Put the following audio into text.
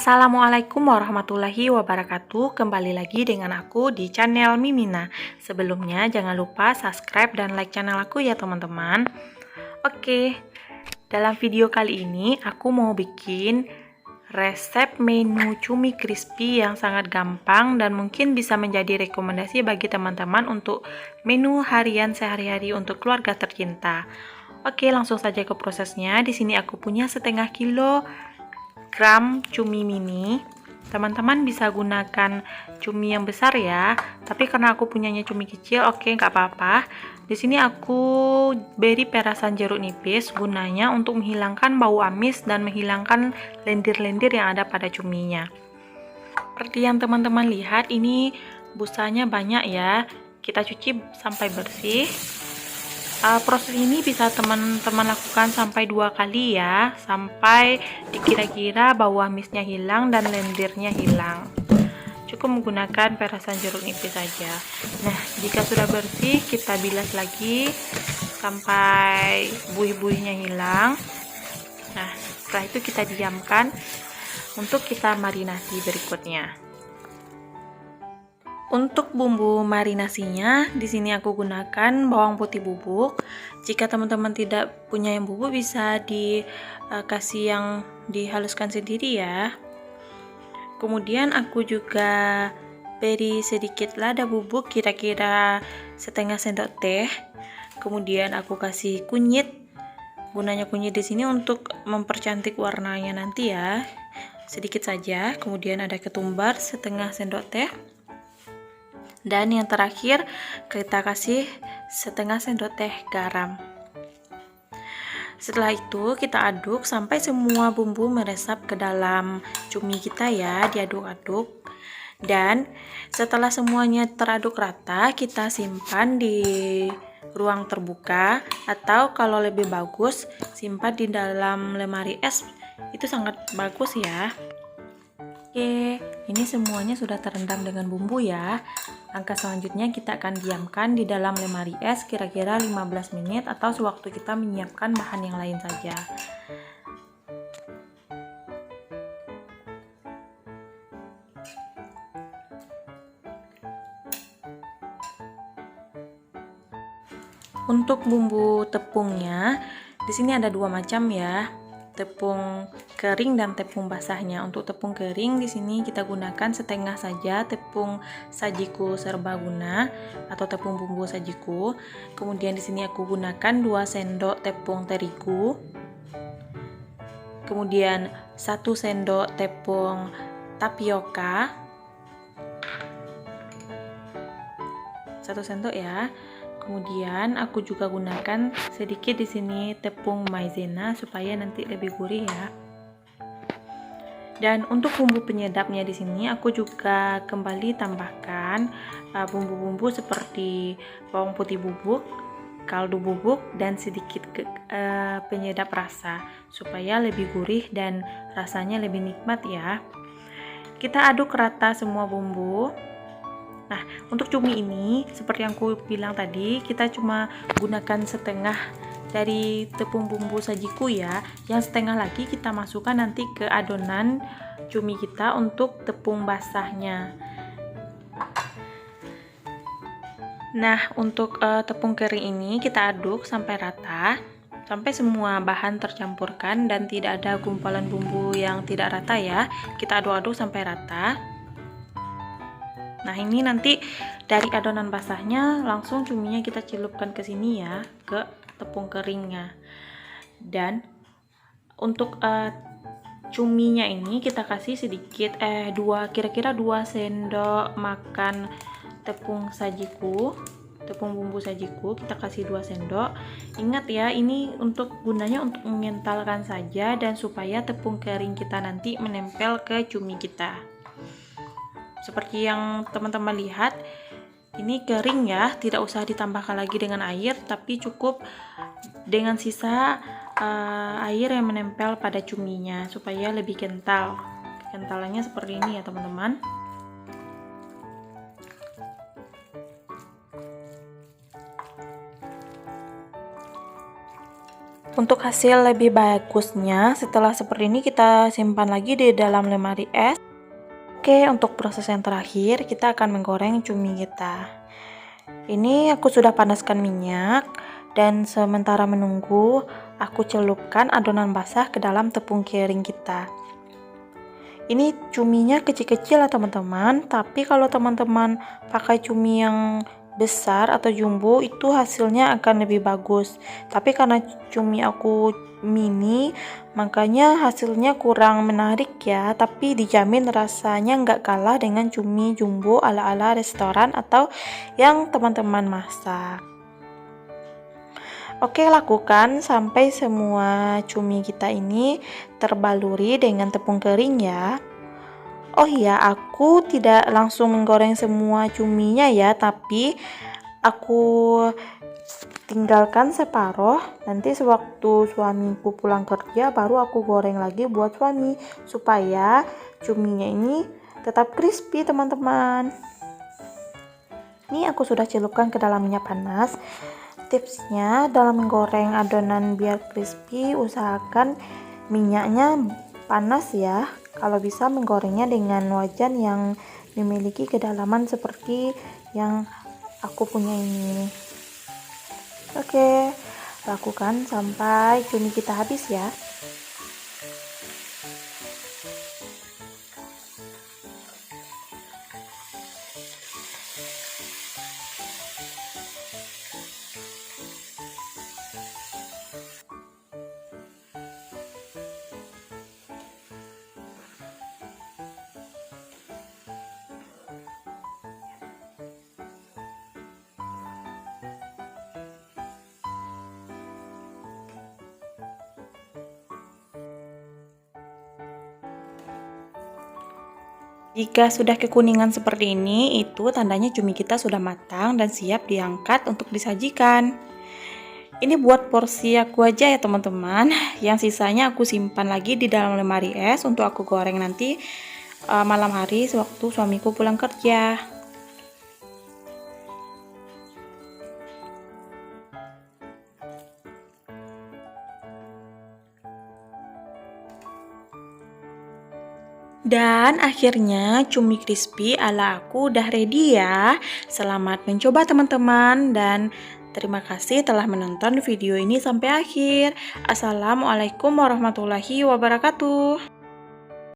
Assalamualaikum warahmatullahi wabarakatuh. Kembali lagi dengan aku di channel Mimina. Sebelumnya jangan lupa subscribe dan like channel aku ya teman-teman. Oke, dalam video kali ini aku mau bikin resep menu cumi crispy yang sangat gampang dan mungkin bisa menjadi rekomendasi bagi teman-teman untuk menu harian sehari-hari untuk keluarga tercinta. Oke, langsung saja ke prosesnya. Di sini aku punya setengah kilo gram cumi mini. Teman-teman bisa gunakan cumi yang besar ya, tapi karena aku punyanya cumi kecil, oke, nggak apa-apa. Di sini aku beri perasan jeruk nipis, gunanya untuk menghilangkan bau amis dan menghilangkan lendir-lendir yang ada pada cuminya. Seperti yang teman-teman lihat, ini busanya banyak ya. Kita cuci sampai bersih. Proses ini bisa teman-teman lakukan sampai 2 kali ya, sampai kira-kira bau amisnya hilang dan lendirnya hilang. Cukup menggunakan perasan jeruk nipis saja. Nah, jika sudah bersih, kita bilas lagi sampai buih-buihnya hilang. Nah, setelah itu kita diamkan untuk kita marinasi berikutnya. Untuk bumbu marinasinya, di sini aku gunakan bawang putih bubuk. Jika teman-teman tidak punya yang bubuk, bisa dikasih yang dihaluskan sendiri ya. Kemudian aku juga beri sedikit lada bubuk, kira-kira setengah sendok teh. Kemudian aku kasih kunyit. Gunanya kunyit di sini untuk mempercantik warnanya nanti ya. Sedikit saja. Kemudian ada ketumbar setengah sendok teh. Dan yang terakhir kita kasih setengah sendok teh garam. Setelah itu kita aduk sampai semua bumbu meresap ke dalam cumi kita ya, diaduk-aduk. Dan setelah semuanya teraduk rata, kita simpan di ruang terbuka, atau kalau lebih bagus simpan di dalam lemari es, itu sangat bagus ya. Oke, ini semuanya sudah terendam dengan bumbu ya. Langkah selanjutnya kita akan diamkan di dalam lemari es kira-kira 15 menit atau sewaktu kita menyiapkan bahan yang lain saja. Untuk bumbu tepungnya, di sini ada dua macam ya. Tepung kering dan tepung basahnya. Untuk tepung kering di sini kita gunakan setengah saja tepung sajiku serbaguna atau tepung bumbu sajiku. Kemudian di sini aku gunakan 2 sendok tepung terigu. Kemudian 1 sendok tepung tapioka. 1 sendok ya. Kemudian aku juga gunakan sedikit di sini tepung maizena supaya nanti lebih gurih ya. Dan untuk bumbu penyedapnya di sini aku juga kembali tambahkan bumbu-bumbu seperti bawang putih bubuk, kaldu bubuk, dan sedikit penyedap rasa supaya lebih gurih dan rasanya lebih nikmat ya. Kita aduk rata semua bumbu. Nah, untuk cumi ini, seperti yang aku bilang tadi, kita cuma gunakan setengah dari tepung bumbu sajiku ya. Yang setengah lagi kita masukkan nanti ke adonan cumi kita untuk tepung basahnya. Nah, untuk tepung kering ini kita aduk sampai rata, sampai semua bahan tercampurkan dan tidak ada gumpalan bumbu yang tidak rata ya. Kita aduk-aduk sampai rata. Nah, ini nanti dari adonan basahnya langsung cuminya kita celupkan ke sini ya, ke tepung keringnya. Dan untuk cuminya ini kita kasih sedikit kira-kira 2 sendok makan tepung sajiku, tepung bumbu sajiku, kita kasih 2 sendok. Ingat ya, ini gunanya untuk mengentalkan saja dan supaya tepung kering kita nanti menempel ke cumi kita. Seperti yang teman-teman lihat, ini kering ya, tidak usah ditambahkan lagi dengan air, tapi cukup dengan sisa air yang menempel pada cuminya supaya lebih kental. Kentalannya seperti ini ya teman-teman. Untuk hasil lebih bagusnya, setelah seperti ini kita simpan lagi di dalam lemari es. Oke, untuk proses yang terakhir kita akan menggoreng cumi kita. Ini aku sudah panaskan minyak dan sementara menunggu, aku celupkan adonan basah ke dalam tepung kering kita. Ini cuminya kecil-kecil ya teman-teman, tapi kalau teman-teman pakai cumi yang besar atau jumbo itu hasilnya akan lebih bagus. Tapi karena cumi aku mini, makanya hasilnya kurang menarik ya, tapi dijamin rasanya nggak kalah dengan cumi jumbo ala-ala restoran atau yang teman-teman masak. Oke, lakukan sampai semua cumi kita ini terbaluri dengan tepung kering ya. Oh iya, aku tidak langsung menggoreng semua cuminya ya, tapi aku tinggalkan separuh. Nanti sewaktu suamiku pulang kerja baru aku goreng lagi buat suami supaya cuminya ini tetap crispy, teman-teman. Ini aku sudah celupkan ke dalam minyak panas. Tipsnya dalam menggoreng adonan biar crispy, usahakan minyaknya panas ya. Kalau bisa menggorengnya dengan wajan yang memiliki kedalaman seperti yang aku punya ini. Oke, lakukan sampai cumi kita habis ya. Jika sudah kekuningan seperti ini, itu tandanya cumi kita sudah matang dan siap diangkat untuk disajikan. Ini buat porsi aku aja ya teman-teman. Yang sisanya aku simpan lagi di dalam lemari es untuk aku goreng nanti malam hari sewaktu suamiku pulang kerja. Dan akhirnya cumi crispy ala aku udah ready ya. Selamat mencoba teman-teman dan terima kasih telah menonton video ini sampai akhir. Assalamualaikum warahmatullahi wabarakatuh.